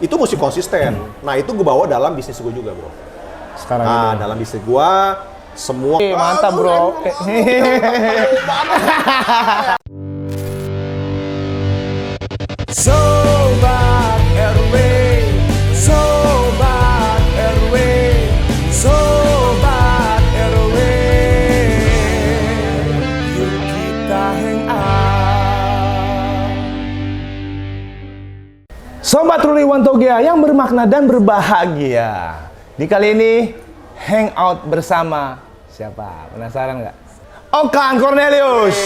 itu mesti konsisten. Nah itu gue bawa dalam bisnis gue juga bro. Sekarang Nah ini. dalam bisnis gue semua. Mantap bro. Sobat RW, Sobat RW, Sobat RW, yuk kita hang out. Sobat Ruli Wantogia yang bermakna dan berbahagia. Di kali ini hangout bersama siapa? Penasaran nggak? Okan Cornelius.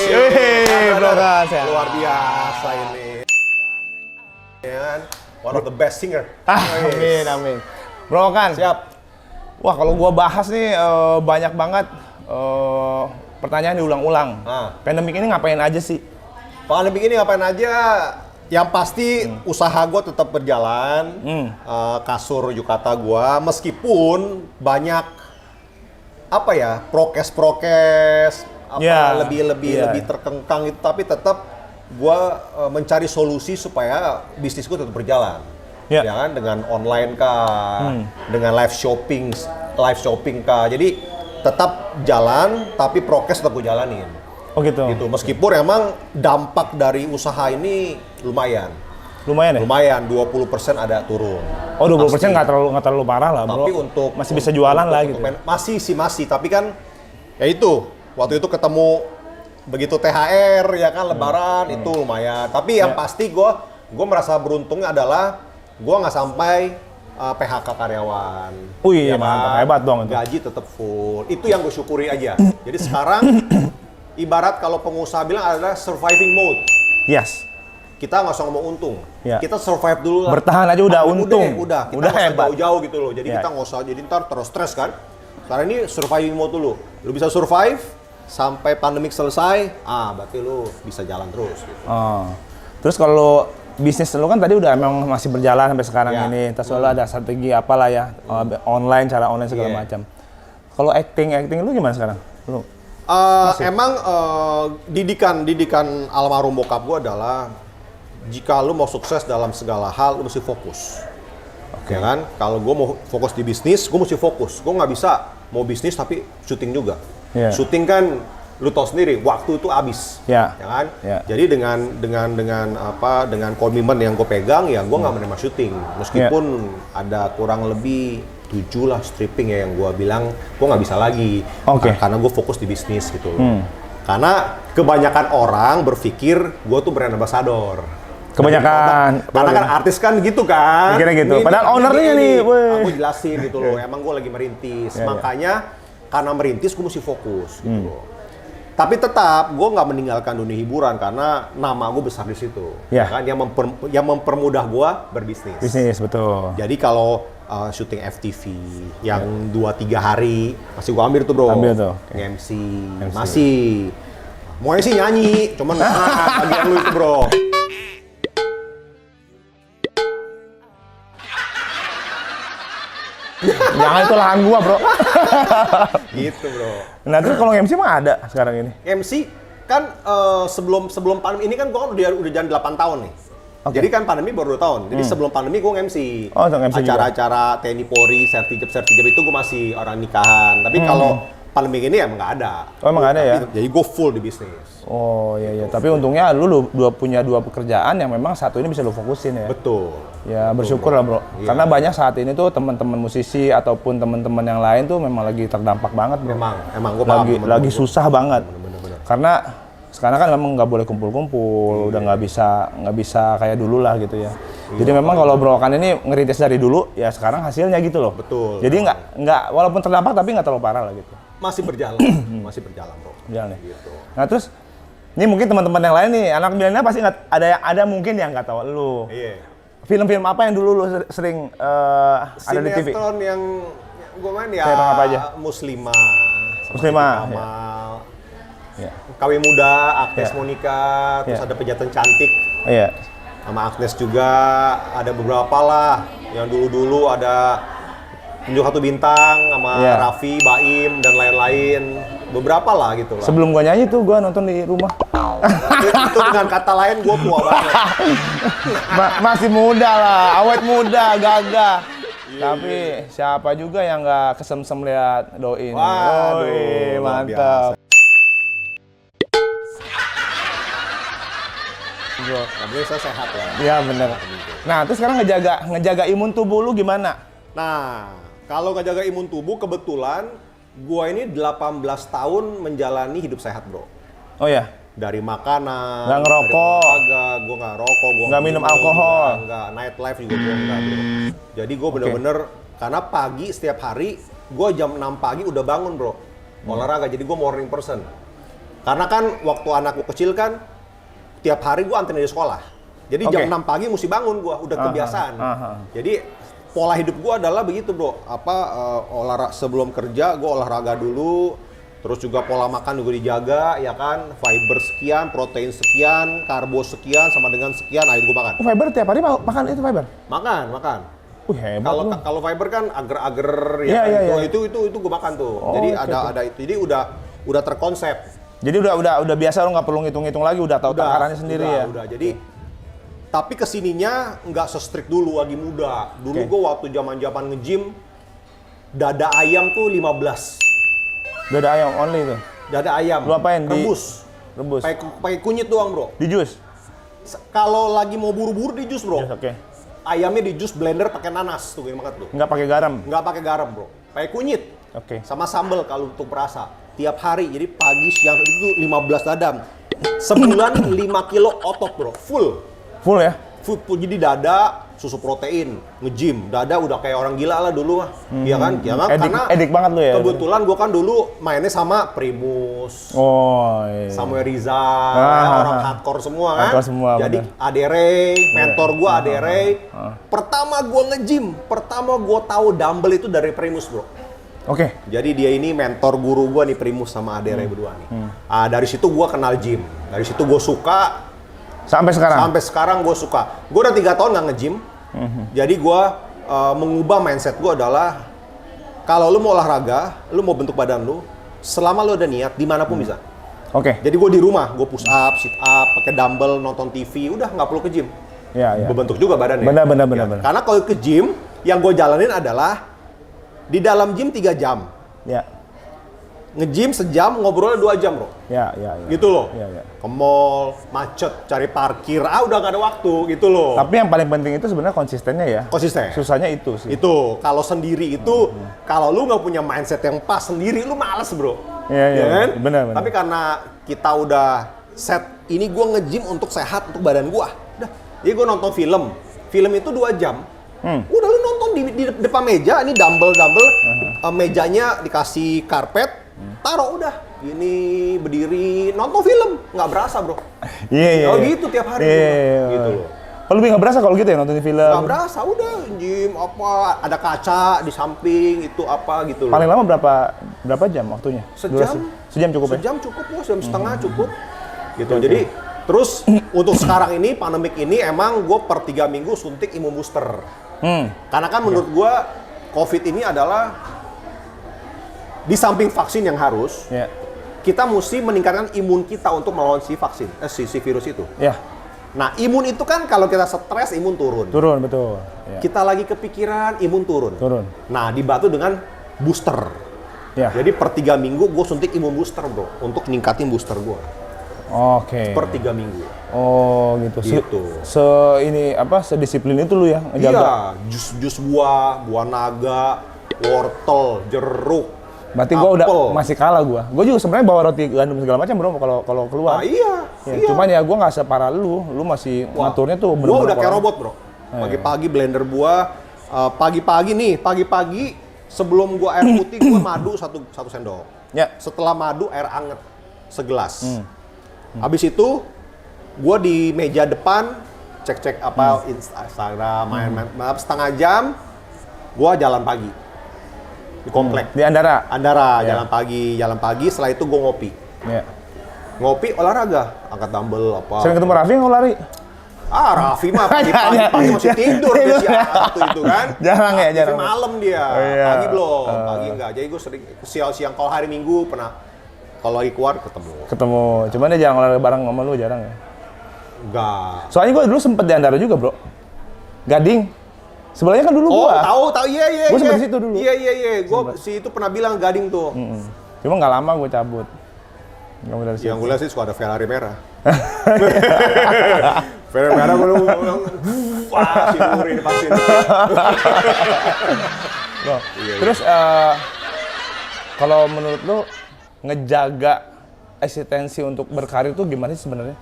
Luar biasa ini. Ya kan? One of the best singer. Amin, amin. Bro Okan. Siap. Wah, kalau gua bahas nih banyak banget pertanyaan diulang-ulang. Pandemik ini ngapain aja sih? Pandemik ini ngapain aja? Yang pasti usaha gue tetap berjalan. Kasur yukata gue, meskipun banyak apa ya prokes lebih terkengkang itu, tapi tetap gue mencari solusi supaya bisnis gue tetap berjalan. Ya kan, dengan online kah, dengan live shopping kah. Jadi tetap jalan, tapi prokes tetap gue jalanin. Oh gitu. Meskipun emang dampak dari usaha ini lumayan. Lumayan ya? Lumayan, 20% ada turun. Oh 20% nggak terlalu parah lah bro. Tapi untuk masih bisa jualan lah gitu. Masih. Tapi kan ya itu, waktu itu ketemu begitu THR ya kan, Lebaran itu lumayan. Tapi yang pasti gue merasa beruntungnya adalah gue nggak sampai PHK karyawan. Iya, ya mantap, kan? hebat dong itu. Gaji tetap full. Itu yang gue syukuri aja. Jadi sekarang ibarat kalau pengusaha bilang adalah surviving mode. Yes. Kita nggak usah ngomong untung. Ya. Kita survive dulu lah. Bertahan aja udah untung. Udah. Kita udah nggak usah hebat. jauh-jauh gitu loh. Jadi kita nggak usah jadi ntar terus stres kan. Sekarang ini surviving mode dulu. Lu bisa survive sampai pandemik selesai, berarti lu bisa jalan terus gitu. Terus kalau bisnis lu kan tadi udah emang masih berjalan sampai sekarang ini. Terus lu ada strategi apalah ya, online, cara online segala macam. Kalau acting lu gimana sekarang? Lu? Emang didikan almarhum bokap gua adalah jika lu mau sukses dalam segala hal, lu mesti fokus. Ya kan? Kalau gua mau fokus di bisnis, gua mesti fokus. Gua nggak bisa mau bisnis tapi syuting juga. Syuting kan lu tahu sendiri, waktu itu habis, ya kan? Jadi dengan komitmen yang gue pegang, ya gue nggak menerima syuting, meskipun ada kurang lebih 7 lah stripping ya yang gue bilang gue nggak bisa lagi, karena gue fokus di bisnis gitu. Karena kebanyakan orang berpikir gue tuh brand ambassador. Kebanyakan, karena kan artis kan gitu kan. Mikirnya gitu. Padahal ownernya nih, aku jelasin gitu loh. Emang gue lagi merintis, makanya karena merintis gue mesti fokus gitu loh. Tapi tetap gue nggak meninggalkan dunia hiburan karena nama gue besar di situ. Kan yang mempermudah gue berbisnis. Bisnis betul. Jadi kalau syuting FTV yang 2-3 hari masih gue ambil tuh bro. Ambil tuh. MC. Masih. Mau sih nyanyi, cuman bagian lu itu bro. Jangan itu lahan gua bro. Gitu bro. Nah terus kalau MC mah ada sekarang ini? MC kan sebelum pandemi ini kan gua udah jalan 8 tahun nih. Jadi kan pandemi baru 2 tahun. Jadi sebelum pandemi gua MC. Acara-acara TNI Polri, sertijab itu gua masih orang nikahan. Tapi kalau pandemi ini emang nggak ada. Oh emang nggak ada ya? Jadi gua full di bisnis. Oh iya. Tapi untungnya lu punya 2 pekerjaan yang memang satu ini bisa lu fokusin ya? Betul. Ya bersyukur lah bro. Karena banyak saat ini tuh teman-teman musisi ataupun teman-teman yang lain tuh memang lagi terdampak banget bro. Emang gua paham. Lagi susah banget. Karena sekarang kan memang nggak boleh kumpul-kumpul, udah nggak bisa kayak dulu lah gitu ya. Jadi memang kalau Bro Okan ini ngerintis dari dulu, ya sekarang hasilnya gitu loh. Betul. Jadi nggak walaupun terdampak tapi nggak terlalu parah lah gitu. Masih berjalan, bro. Jalan ya. Gitu. Nah terus, ini mungkin teman-teman yang lain nih, anak milenial pasti ada mungkin yang nggak tahu lu. Iya. Film-film apa yang dulu lu sering ada di TV? Sinetron yang gue main ya apa aja? Muslimah. Ya. KW Muda, Agnes Monica, terus ada Pejantan Cantik. Iya. Sama Agnes juga, ada beberapa lah. Yang dulu-dulu ada Tunjuk Satu Bintang, sama Raffi, Baim, dan lain-lain. beberapa lah gitu lah. Sebelum gua nyanyi tuh gua nonton di rumah. Itu dengan kata lain gue tua banget. Masih muda lah, awet muda, gagah. Tapi siapa juga yang nggak kesemsem lihat doi ini. Waduh, Woi, luar mantap. Tapi saya sehat lah. Iya bener. Nah, terus sekarang ngejaga imun tubuh lu gimana? Nah, kalau ngejaga imun tubuh kebetulan gue ini 18 tahun menjalani hidup sehat, bro. Oh ya? Dari makanan, Nggak ngerokok. dari olahraga, gue nggak rokok, gue Nggak minum alkohol. nggak night life juga gue nggak, bro. Jadi gue bener-bener karena pagi setiap hari gue jam 6 pagi udah bangun, bro, olahraga. Jadi gue morning person. Karena kan waktu anakku kecil kan tiap hari gue anterin dari sekolah. Jadi jam 6 pagi mesti bangun gue, udah kebiasaan. Jadi pola hidup gue adalah begitu, bro. Olahraga sebelum kerja gue olahraga dulu. Terus juga pola makan juga dijaga, ya kan? Fiber sekian, protein sekian, karbo sekian, sama dengan sekian, nah itu gue makan. Fiber tiap hari makan itu fiber? Makan. Hebat. Kalau fiber kan agar-agar Iya. itu gue makan tuh. Oh, jadi okay. ada itu. Jadi udah terkonsep. Jadi udah biasa, lo nggak perlu ngitung-ngitung lagi, udah tahu takarannya sendiri ya. Udah. Jadi tapi kesininya nggak se-strict dulu lagi muda. Dulu gue waktu zaman nge-gym dada ayam tuh 15. Dada ayam only tuh. Dada ayam. Lu apain? Rebus. Pakai kunyit doang, bro. Di jus? Kalau lagi mau buru-buru di jus, bro. Oke. Ayamnya di jus blender pakai nanas tuh, gini banget tuh. Nggak pakai garam? Nggak pakai garam, bro. Pakai kunyit. Oke. Sama sambal kalau untuk perasa. Tiap hari, jadi pagi, siang itu 15 dadam. Sebulan 5 kilo otot, bro. Full ya? Full. Jadi dada, susu protein, nge-gym. Dada udah kayak orang gila lah dulu mah. Iya kan? Ya kan? Karena edik banget lu ya? kebetulan gua kan dulu mainnya sama Primus. Oh iya. Samuel Rizal, orang hardcore semua kan. Hardcore semua, jadi bener. Ade Ray, mentor gua Ade Ray. Pertama gua nge-gym, pertama gua tahu dumbbell itu dari Primus, bro. Oke. Jadi dia ini mentor guru gua nih, Primus sama Ade Ray berdua nih. Dari situ gua kenal gym. Dari situ gua suka. Sampai sekarang Gue suka. Gue udah 3 tahun nggak nge-gym. Jadi gue mengubah mindset gue adalah kalau lu mau olahraga, lu mau bentuk badan lu, selama lu ada niat, dimanapun bisa. Oke. Jadi gue di rumah, gue push up, sit up, pakai dumbbell, nonton TV, udah nggak perlu ke gym. Iya. Gue bentuk juga badannya. Benar. Karena kalau ke gym, yang gue jalanin adalah di dalam gym 3 jam. Ya. Nge-gym sejam, ngobrolnya 2 jam, bro. Ya. Gitu loh. Iya. Ke mall, macet, cari parkir, udah nggak ada waktu, gitu loh. Tapi yang paling penting itu sebenarnya konsistennya ya. Konsisten. Susahnya itu sih. Itu, kalau sendiri itu, kalau lu nggak punya mindset yang pas sendiri, lu males, bro. Iya. Ya kan? Benar. Tapi karena kita udah set, ini gua nge-gym untuk sehat, untuk badan gua. Udah, jadi gua nonton film. Film itu 2 jam. Udah lu nonton di depan meja, ini dumbbell. Mejanya dikasih karpet, taruh udah. Ini berdiri, nonton film. Nggak berasa, bro. Iya. Oh gitu tiap hari. Iya. Gitu loh. Kalau lebih nggak berasa kalau gitu ya nonton film? Nggak berasa, udah gym apa, ada kaca di samping, itu apa gitu loh. Paling lama berapa jam waktunya? Sejam cukup ya? Sejam cukup, sejam setengah cukup. Gitu, jadi terus untuk sekarang ini, pandemik ini emang gue per 3 minggu suntik imun booster. Karena kan menurut gue, COVID ini adalah di samping vaksin yang harus, kita mesti meningkatkan imun kita untuk melawan si vaksin, si virus itu. Ya. Nah, imun itu kan kalau kita stres, imun turun. Turun, betul. Ya. Kita lagi kepikiran, imun turun. Nah, dibantu dengan booster. Ya. Jadi per 3 minggu gue suntik imun booster, bro, untuk ningkatin booster gue. Oke. Per 3 minggu. Oh, gitu. Sedisiplin itu lu ya ngejaga. Iya, jus buah naga, wortel, jeruk. Berarti gua udah masih kalah gua. Gua juga sebenarnya bawa roti gandum segala macam, bro, kalau keluar. Iya. Cuman ya gua nggak separah lu. Lu masih ngaturnya tuh bener-bener. Gua udah kayak robot, bro. Pagi-pagi blender buah, pagi-pagi sebelum gua air putih, gua madu satu sendok. Ya. Setelah madu, air anget segelas. Habis itu gua di meja depan cek apa Instagram, main setengah jam, gua jalan pagi di komplek. Di Andara. Ya. jalan pagi. Setelah itu gue ngopi. Ya. Ngopi, olahraga, angkat dumbbell apa. Sering ketemu Raffi nggak lari? Raffi mah pagi masih tidur dia waktu itu kan. Jarang. Malam dia. Oh, iya. Pagi belum, pagi enggak. Jadi gue sering siang kalau hari Minggu pernah Kalau lagi keluar Ketemu. Cuman dia jarang olahraga bareng sama lu, jarang ya? Enggak. Soalnya gue dulu sempet di Andara juga, bro. Gading. Sebelahnya kan dulu Oh, gua. tahu. Iya. Gua sempet di situ dulu. Iya. Gua si itu pernah bilang Gading tuh. Cuma nggak lama gue cabut. Nggak dari situ. Yang gue lihat sih suka ada Ferrari merah. Ferrari merah gue bilang, wah si Nuri ini pasti. Loh. Terus kalau menurut lu ngejaga eksistensi untuk berkarir tuh gimana sih sebenarnya?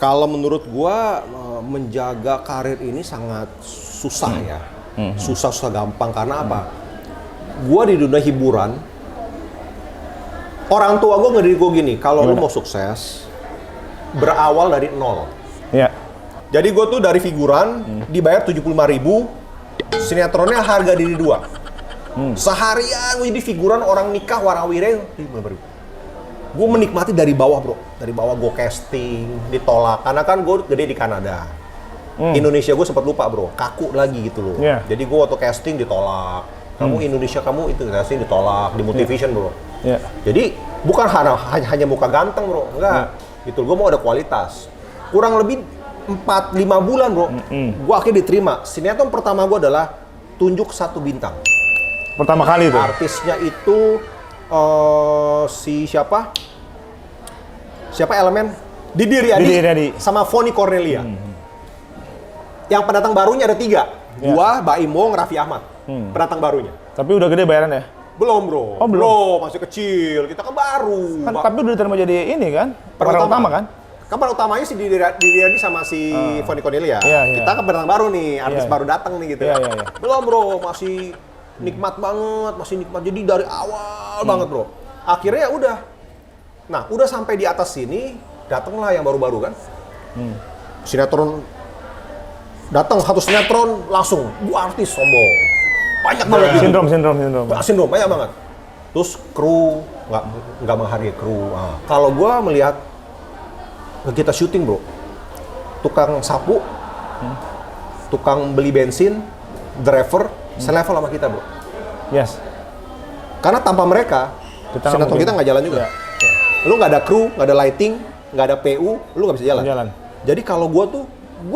Kalau menurut gua menjaga karir ini sangat susah ya. Susah gampang karena apa? Gua di dunia hiburan, orang tua gua ngedidik gua gini, kalau lu mau sukses, berawal dari nol. Iya. Jadi gua tuh dari figuran dibayar 75.000, sinetronnya harga diri 2. Seharian gua jadi figuran orang nikah warawire 75.000. Gue menikmati dari bawah bro, dari bawah gue casting, ditolak, karena kan gue gede di Kanada. Indonesia gue sempat lupa bro, kaku lagi gitu loh. Jadi gue waktu casting ditolak, kamu Indonesia kamu itu casting ditolak, di Multivision bro. Jadi bukan hanya muka ganteng bro, enggak. Gitu, gue mau ada kualitas. Kurang lebih 4-5 bulan bro, gue akhirnya diterima. Sinetron pertama gue adalah Tunjuk Satu Bintang. Pertama kali tuh? Artisnya itu si siapa elemen Didi Riyadi sama Foni Cornelia. Yang pendatang barunya ada 3, gua, Baim Wong, Raffi Ahmad. Pendatang barunya. Tapi udah gede bayaran ya? Belum bro. Oh, belum. Masih kecil, kita kan baru. Tapi udah diterima jadi ini kan? Peran utama kan? Peran utamanya si Didi Riyadi sama si Foni Cornelia. Kita kan pendatang baru nih, artis baru datang nih gitu. Belum bro, masih nikmat banget, masih nikmat. Jadi dari awal banget bro. Akhirnya udah. Nah, udah sampai di atas sini, datanglah yang baru-baru kan. Sinetron datang satu sinetron langsung, gua artis sombong. Banyak banget. Sindrom banyak banget. Terus kru nggak menghargai kru. Kalau gua melihat kita syuting bro, tukang sapu, tukang beli bensin, driver selevel sama kita bro. Yes. Karena tanpa mereka, sinetron kita nggak jalan juga. Lu nggak ada kru, nggak ada lighting, nggak ada PU, lu nggak bisa jalan. Jadi kalau gua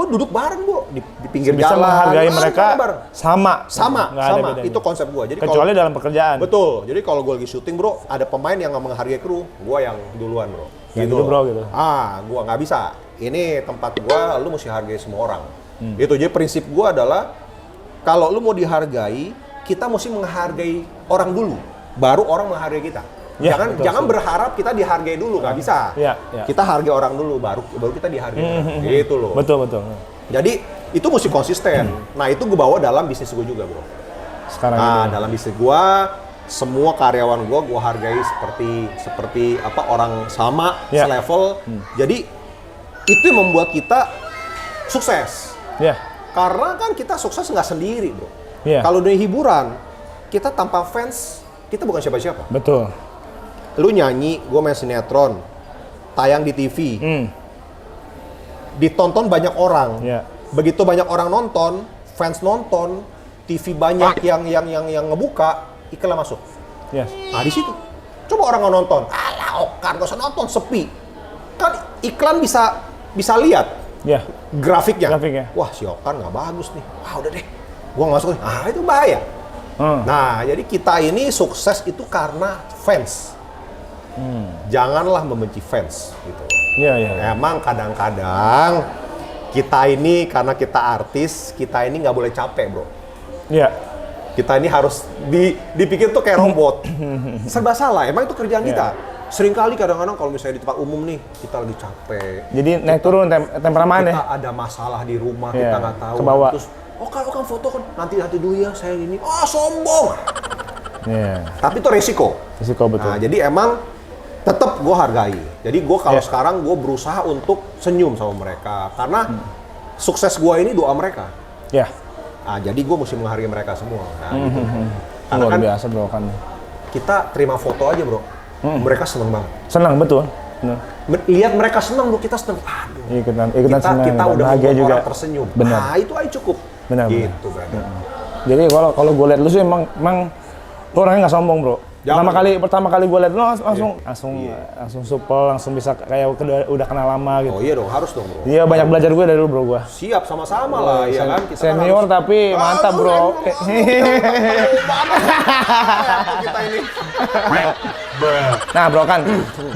duduk bareng gua di pinggir bisa jalan. Bisa menghargai mereka sama. Itu konsep gua. Jadi kecuali dalam pekerjaan. Betul. Jadi kalau gua lagi syuting bro, ada pemain yang nggak menghargai kru, gua yang duluan bro. Gitu bro gitu. Gua nggak bisa. Ini tempat gua, lu mesti hargai semua orang. Itu jadi prinsip gua adalah kalau lu mau dihargai, kita mesti menghargai orang dulu, baru orang menghargai kita. Jangan berharap kita dihargai dulu, nggak bisa. Kita hargai orang dulu, baru kita dihargai. Gitu loh. Betul. Jadi itu mesti konsisten. Nah itu gue bawa dalam bisnis gue juga bro. Sekarang dalam bisnis gue, semua karyawan gue hargai seperti apa orang sama, selevel. Jadi itu yang membuat kita sukses. Karena kan kita sukses nggak sendiri bro. Kalau dari hiburan, kita tanpa fans, kita bukan siapa-siapa. Betul. Lu nyanyi, gue main sinetron, tayang di TV, ditonton banyak orang. Begitu banyak orang nonton, fans nonton, TV banyak yang ngebuka, iklan masuk. Nah di situ, coba orang nggak nonton, Okan gak usah nonton, sepi. Kan iklan bisa lihat grafiknya. Wah si Okan nggak bagus nih, udah deh, gue nggak masuk. Itu bahaya. Nah jadi kita ini sukses itu karena fans. Janganlah membenci fans gitu. Emang kadang-kadang kita ini karena kita artis, kita ini nggak boleh capek bro. Kita ini harus dipikir tuh kayak robot. Serba salah, emang itu kerjaan kita. Seringkali kadang-kadang kalau misalnya di tempat umum nih, kita lagi capek. Jadi naik turun temperamen ya? Kita ada masalah di rumah, kita nggak tahu. Kebawa. Terus, kan foto kan, nanti dulu ya saya ini. Sombong! Tapi itu resiko. Resiko betul. Nah, jadi emang tetap gue hargai. Jadi gue kalau sekarang gue berusaha untuk senyum sama mereka. Karena sukses gue ini doa mereka. Nah, jadi gue mesti menghargai mereka semua. Nah, gitu. Karena luar biasa bro kan. Kita terima foto aja bro. Mereka seneng banget. Senang betul. Lihat mereka senang bro, kita senang. Aduh. Ikutan senang. Kita udah membuat juga orang tersenyum. Benar. Nah itu aja cukup. Benar. Gitu brother. Jadi kalau gue lihat lu sih emang lu orangnya nggak sombong bro. Pertama kali gue liat lo langsung supel, langsung bisa kayak udah kenal lama gitu. Oh iya dong, harus dong bro. Iya, banyak belajar gue dari lu bro gue. Siap, sama-sama lah, ya kan? Kita senior kan tapi mantap bro. Kita ini. Nah bro kan,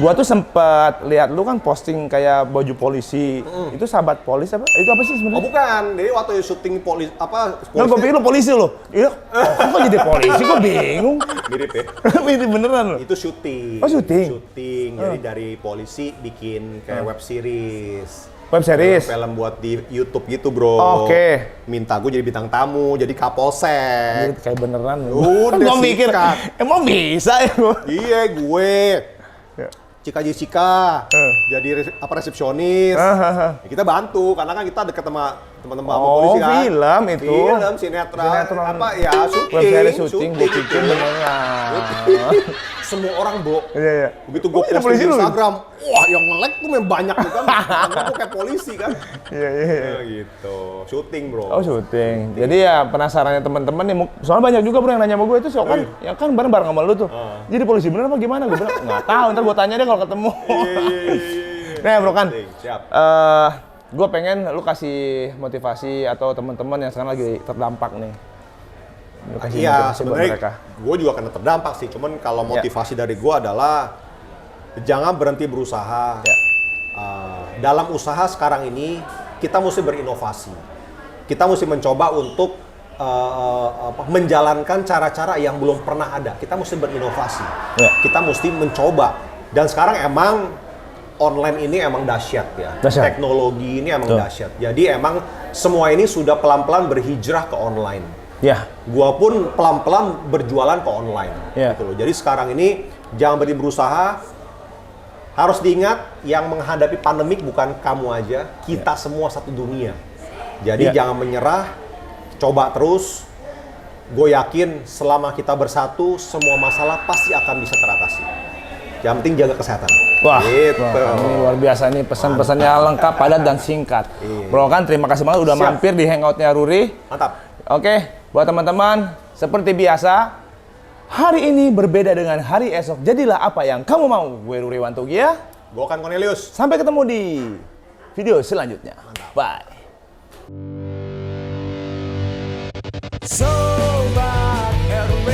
gua tuh sempet lihat lu kan posting kayak baju polisi. Itu sahabat polis apa? Itu apa sih sebenarnya? Oh bukan, jadi waktu syuting polisi Nah, gue pikir lu polisi lo. Iya. Kok jadi polisi? Gue bingung. mirip ya. Mirip beneran lo. Itu syuting. Oh syuting. Jadi dari polisi bikin kayak web series. Web series. Film buat di YouTube gitu bro. Oke. Minta gue jadi bintang tamu, jadi kapolsek. Kayak beneran lo. Udah Gue mikir, sikat. emang bisa ya gue? Iya gue. Cika Jessica jadi resepsionis. Ya, kita bantu karena kan kita deket sama teman-teman polisi kan. Film itu. Film sinetron. Apa ya Web series syuting, gue pikir beneran. Semua orang bro. Iya. Begitu gue post di Instagram, wah yang nge-like tuh memang banyak tuh kan. Karena gue kayak polisi kan. Iya. Gitu. Syuting bro. Oh syuting. Jadi ya penasarannya teman-teman nih, soalnya banyak juga bro yang nanya sama gue itu kan, yang kan bareng-bareng sama lu tuh. Jadi polisi bener apa gimana? Gue bilang nggak tahu. Ntar gue tanya deh kalau ketemu. Nah bro kan, gue pengen lu kasih motivasi atau teman-teman yang sekarang lagi terdampak nih. Iya, sebenarnya gue juga kena terdampak sih. Cuman kalau motivasi dari gue adalah jangan berhenti berusaha. Dalam usaha sekarang ini kita mesti berinovasi. Kita mesti mencoba untuk menjalankan cara-cara yang belum pernah ada. Kita mesti berinovasi. Kita mesti mencoba. Dan sekarang emang online ini emang dahsyat ya. Teknologi ini emang dahsyat. Jadi emang semua ini sudah pelan-pelan berhijrah ke online. Ya. Gua pun pelan-pelan berjualan ke online. Gitu loh. Jadi sekarang ini jangan berhenti berusaha. Harus diingat yang menghadapi pandemik bukan kamu aja, kita semua satu dunia. Jadi jangan menyerah, coba terus. Gue yakin selama kita bersatu, semua masalah pasti akan bisa teratasi. Yang penting jaga kesehatan. Wah, gitu. Ini luar biasa nih, pesan-pesannya lengkap, padat dan singkat. Bro kan terima kasih banget udah mampir di hangoutnya Ruri. Mantap. Oke, buat teman-teman, seperti biasa, hari ini berbeda dengan hari esok. Jadilah apa yang kamu mau. Gue Ruri Wantogia. Gue kan Cornelius. Sampai ketemu di video selanjutnya. Mantap. Bye. Sobat RW,